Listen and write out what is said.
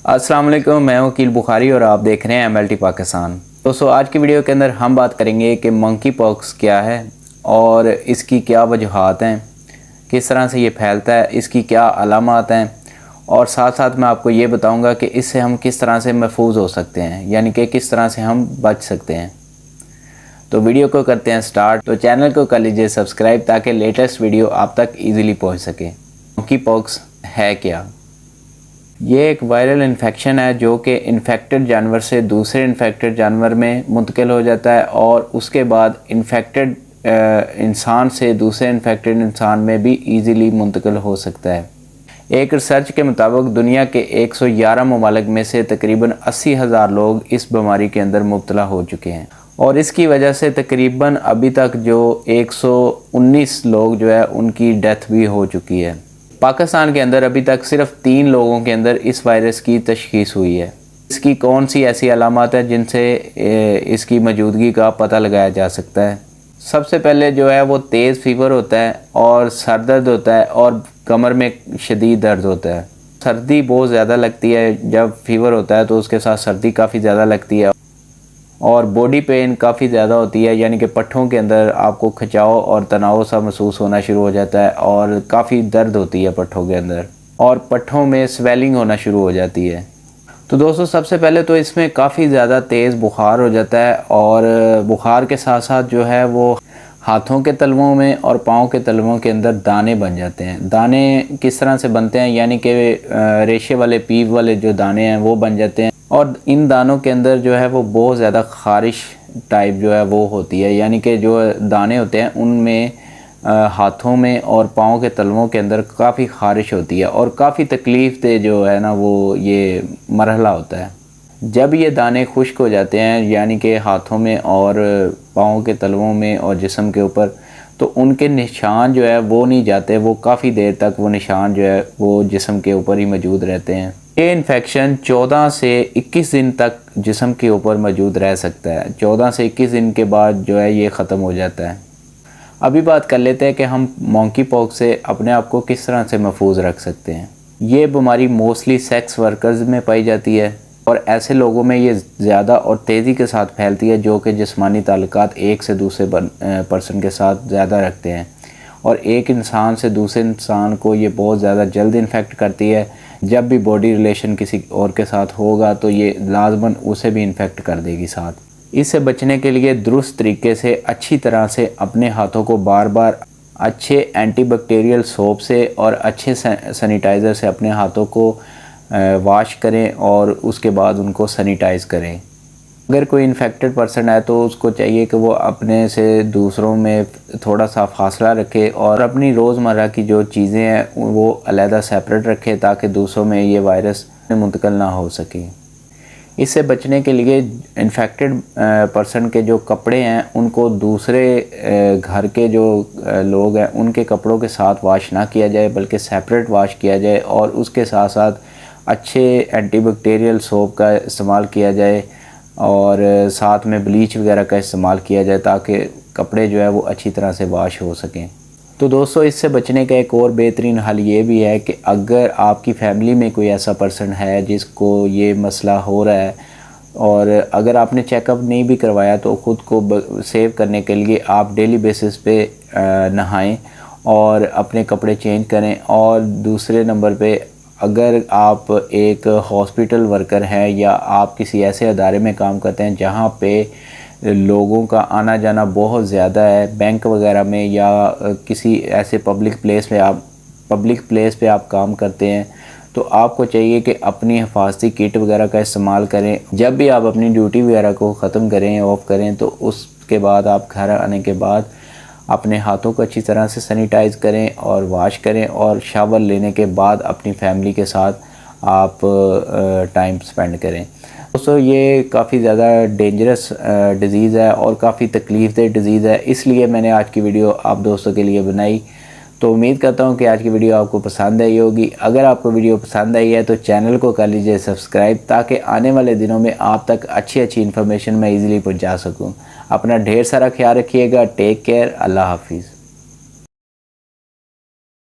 अस्सलाम वालेकुम, मैं वकील बुखारी और आप देख रहे हैं MLT पाकिस्तान। दोस्तों, आज की वीडियो के अंदर हम बात करेंगे कि मंकी पॉक्स क्या है और इसकी क्या वजूहात हैं, किस तरह से ये फैलता है, इसकी क्या अलामात हैं और साथ साथ मैं आपको ये बताऊंगा कि इससे हम किस तरह से महफूज हो सकते हैं, यानी कि किस तरह से हम बच सकते हैं। तो वीडियो को करते हैं स्टार्ट। तो चैनल को कर लीजिए सब्सक्राइब ताकि लेटेस्ट वीडियो आप तक ईज़िली पहुँच सके। मंकी पॉक्स है क्या? ये एक वायरल इन्फेक्शन है जो कि इन्फेक्टेड जानवर से दूसरे इन्फेक्टेड जानवर में मुंतकिल हो जाता है और उसके बाद इन्फेक्टेड इंसान से दूसरे इन्फेक्टेड इंसान में भी इजीली मुंतकिल हो सकता है। एक रिसर्च के मुताबिक दुनिया के 111 ममालिक में से तकरीबन 80,000 लोग इस बीमारी के अंदर मुब्तला हो चुके हैं और इसकी वजह से तकरीबन अभी तक जो 119 लोग जो है उनकी डेथ भी हो चुकी है। पाकिस्तान के अंदर अभी तक सिर्फ 3 लोगों के अंदर इस वायरस की तशख़ीस हुई है। इसकी कौन सी ऐसी अलामत है जिनसे इसकी मौजूदगी का पता लगाया जा सकता है? सबसे पहले जो है वो तेज़ फीवर होता है और सर दर्द होता है और कमर में शदीद दर्द होता है। सर्दी बहुत ज़्यादा लगती है, जब फीवर होता है तो उसके साथ सर्दी काफ़ी ज़्यादा लगती है और बॉडी पेन काफ़ी ज़्यादा होती है, यानी कि पट्ठों के अंदर आपको खिंचाव और तनाव सा महसूस होना शुरू हो जाता है और काफ़ी दर्द होती है पट्ठों के अंदर और पट्ठों में स्वेलिंग होना शुरू हो जाती है। तो दोस्तों, सबसे पहले तो इसमें काफ़ी ज़्यादा तेज़ बुखार हो जाता है और बुखार के साथ साथ जो है वो हाथों के तलवों में और पाँव के तलवों के अंदर दाने बन जाते हैं। दाने किस तरह से बनते हैं, यानी कि रेशे वाले पीप वाले जो दाने हैं वो बन जाते हैं और इन दानों के अंदर जो है वो बहुत ज़्यादा ख़ारिश टाइप जो है वो होती है, यानी कि जो दाने होते हैं उनमें हाथों में और पाँव के तलवों के अंदर काफ़ी ख़ारिश होती है और काफ़ी तकलीफ़ दे जो है ना वो ये मरहला होता है। जब ये दाने खुश्क हो जाते हैं, यानी कि हाथों में और पाँव के तलवों में और जिस्म के ऊपर, तो उनके निशान जो है वो नहीं जाते, वो काफ़ी देर तक वो निशान जो है वो जिस्म के ऊपर ही मौजूद रहते हैं। ये इन्फेक्शन 14 से 21 दिन तक जिस्म के ऊपर मौजूद रह सकता है। 14 से 21 दिन के बाद जो है ये ख़त्म हो जाता है। अभी बात कर लेते हैं कि हम मंकी पॉक्स से अपने आप को किस तरह से महफूज रख सकते हैं। ये बीमारी मोस्टली सेक्स वर्कर्स में पाई जाती है और ऐसे लोगों में ये ज़्यादा और तेज़ी के साथ फैलती है जो कि जिस्मानी ताल्लुकात एक से दूसरे पर्सन के साथ ज़्यादा रखते हैं और एक इंसान से दूसरे इंसान को ये बहुत ज़्यादा जल्द इन्फेक्ट करती है। जब भी बॉडी रिलेशन किसी और के साथ होगा तो ये लाजमन उसे भी इन्फेक्ट कर देगी साथ। इससे बचने के लिए दुरुस्त तरीके से अच्छी तरह से अपने हाथों को बार बार अच्छे एंटीबैक्टीरियल सोप से और अच्छे सैनिटाइज़र से अपने हाथों को वॉश करें और उसके बाद उनको सैनिटाइज़ करें। अगर कोई इन्फेक्टेड पर्सन है तो उसको चाहिए कि वो अपने से दूसरों में थोड़ा सा फासला रखे और अपनी रोज़मर्रा की जो चीज़ें हैं वो अलहदा सेपरेट रखे ताकि दूसरों में ये वायरस मुंतकिल ना हो सके। इससे बचने के लिए इन्फेक्टेड पर्सन के जो कपड़े हैं उनको दूसरे घर के जो लोग हैं उनके कपड़ों के साथ वॉश ना किया जाए, बल्कि सेपरेट वॉश किया जाए और उसके साथ साथ अच्छे एंटीबैक्टीरियल सोप का इस्तेमाल किया जाए और साथ में ब्लीच वगैरह का इस्तेमाल किया जाए ताकि कपड़े जो है वो अच्छी तरह से वॉश हो सकें। तो दोस्तों, इससे बचने का एक और बेहतरीन हल ये भी है कि अगर आपकी फ़ैमिली में कोई ऐसा पर्सन है जिसको ये मसला हो रहा है और अगर आपने चेकअप नहीं भी करवाया तो ख़ुद को सेव करने के लिए आप डेली बेसिस पे नहाएं और अपने कपड़े चेंज करें। और दूसरे नंबर पे, अगर आप एक हॉस्पिटल वर्कर हैं या आप किसी ऐसे अदारे में काम करते हैं जहाँ पे लोगों का आना जाना बहुत ज़्यादा है, बैंक वगैरह में या किसी ऐसे पब्लिक प्लेस पे आप काम करते हैं, तो आपको चाहिए कि अपनी हिफाजती किट वगैरह का इस्तेमाल करें। जब भी आप अपनी ड्यूटी वगैरह को ख़त्म करें, ऑफ करें, तो उसके बाद आप घर आने के बाद अपने हाथों को अच्छी तरह से सैनिटाइज़ करें और वॉश करें और शावर लेने के बाद अपनी फैमिली के साथ आप टाइम स्पेंड करें। दोस्तों, ये काफ़ी ज़्यादा डेंजरस डिज़ीज़ है और काफ़ी तकलीफ़देह डिज़ीज़ है, इसलिए मैंने आज की वीडियो आप दोस्तों के लिए बनाई। तो उम्मीद करता हूँ कि आज की वीडियो आपको पसंद आई होगी। अगर आपको वीडियो पसंद आई है तो चैनल को कर लीजिए सब्सक्राइब ताकि आने वाले दिनों में आप तक अच्छी इन्फॉर्मेशन मैं ईज़िली पहुँचा सकूँ। अपना ढेर सारा ख्याल रखिएगा। Take care. अल्लाह हाफिज़।